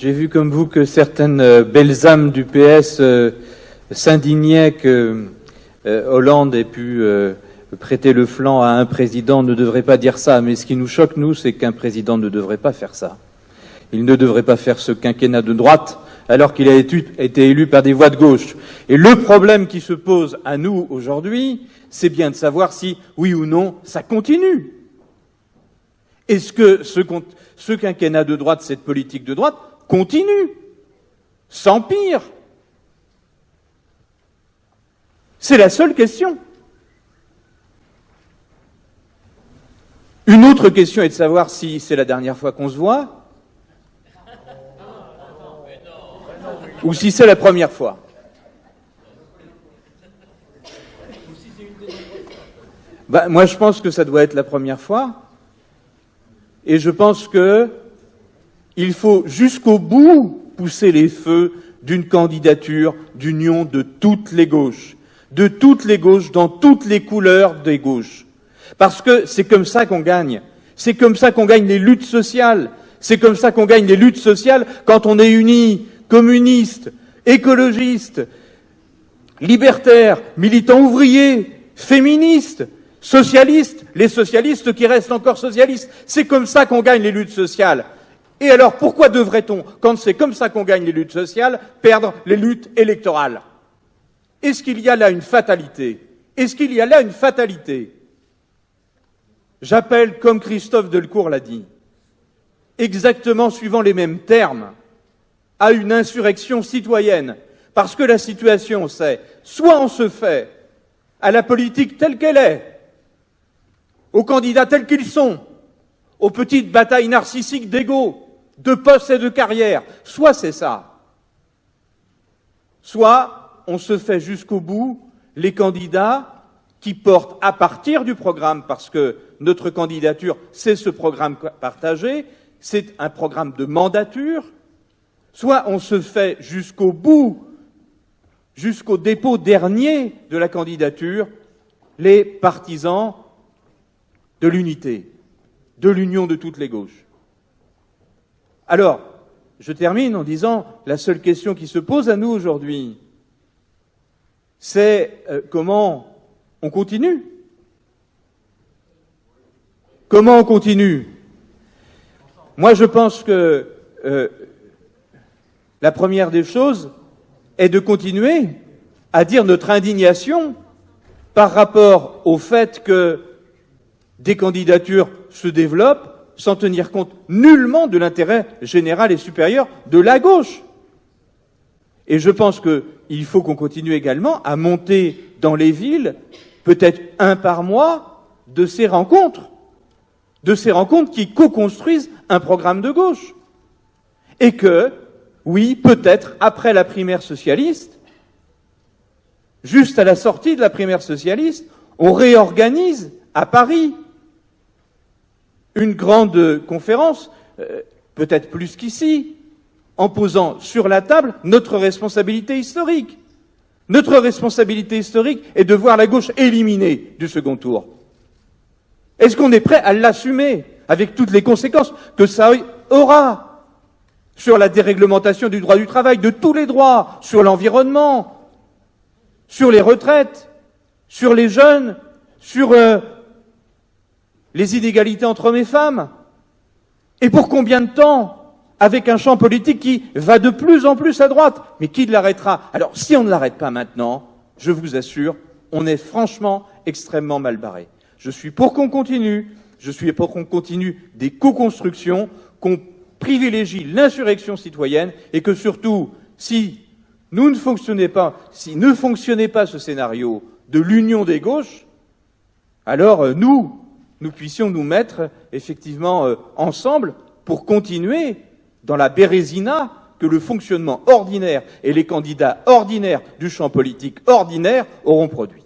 J'ai vu comme vous que certaines belles âmes du PS s'indignaient que Hollande ait pu prêter le flanc à un président. Ne devrait pas dire ça, mais ce qui nous choque, nous, c'est qu'un président ne devrait pas faire ça. Il ne devrait pas faire ce quinquennat de droite alors qu'il a été élu par des voix de gauche. Et le problème qui se pose à nous aujourd'hui, c'est bien de savoir si, oui ou non, ça continue. Est-ce que ce quinquennat de droite, cette politique de droite, continue, s'empire? C'est la seule question. Une autre question est de savoir si c'est la dernière fois qu'on se voit, ou si c'est la première fois. Moi, je pense que ça doit être la première fois, et je pense qu'il faut jusqu'au bout pousser les feux d'une candidature d'union de toutes les gauches dans toutes les couleurs des gauches. Parce que c'est comme ça qu'on gagne. C'est comme ça qu'on gagne les luttes sociales. C'est comme ça qu'on gagne les luttes sociales quand on est unis, communistes, écologistes, libertaires, militants ouvriers, féministes, socialistes, les socialistes qui restent encore socialistes. C'est comme ça qu'on gagne les luttes sociales. Et alors, pourquoi devrait-on, quand c'est comme ça qu'on gagne les luttes sociales, perdre les luttes électorales? Est-ce qu'il y a là une fatalité? Est-ce qu'il y a là une fatalité? J'appelle, comme Christophe Delcourt l'a dit, exactement suivant les mêmes termes, à une insurrection citoyenne. Parce que la situation, c'est soit on se fait à la politique telle qu'elle est, aux candidats tels qu'ils sont, aux petites batailles narcissiques d'ego, de postes et de carrière, soit c'est ça. Soit on se fait jusqu'au bout les candidats qui portent à partir du programme, parce que notre candidature, c'est ce programme partagé, c'est un programme de mandature, soit on se fait jusqu'au bout, jusqu'au dépôt dernier de la candidature, les partisans de l'unité, de l'union de toutes les gauches. Alors, je termine en disant, la seule question qui se pose à nous aujourd'hui, c'est comment on continue. Comment on continue? Moi, je pense que la première des choses est de continuer à dire notre indignation par rapport au fait que des candidatures se développent sans tenir compte nullement de l'intérêt général et supérieur de la gauche. Et je pense qu'il faut qu'on continue également à monter dans les villes, peut-être un par mois, de ces rencontres qui co-construisent un programme de gauche. Et que, oui, peut-être, après la primaire socialiste, juste à la sortie de la primaire socialiste, on réorganise à Paris une grande conférence, peut-être plus qu'ici, en posant sur la table notre responsabilité historique. Notre responsabilité historique est de voir la gauche éliminée du second tour. Est-ce qu'on est prêt à l'assumer avec toutes les conséquences que ça aura sur la déréglementation du droit du travail, de tous les droits, sur l'environnement, sur les retraites, sur les jeunes, sur les inégalités entre hommes et femmes? Et pour combien de temps? Avec un champ politique qui va de plus en plus à droite. Mais qui l'arrêtera? Alors, si on ne l'arrête pas maintenant, je vous assure, on est franchement extrêmement mal barré. Je suis pour qu'on continue, je suis pour qu'on continue des co-constructions, qu'on privilégie l'insurrection citoyenne et que surtout, si ne fonctionnait pas ce scénario de l'union des gauches, alors nous puissions nous mettre effectivement ensemble pour continuer dans la bérésina que le fonctionnement ordinaire et les candidats ordinaires du champ politique ordinaire auront produit.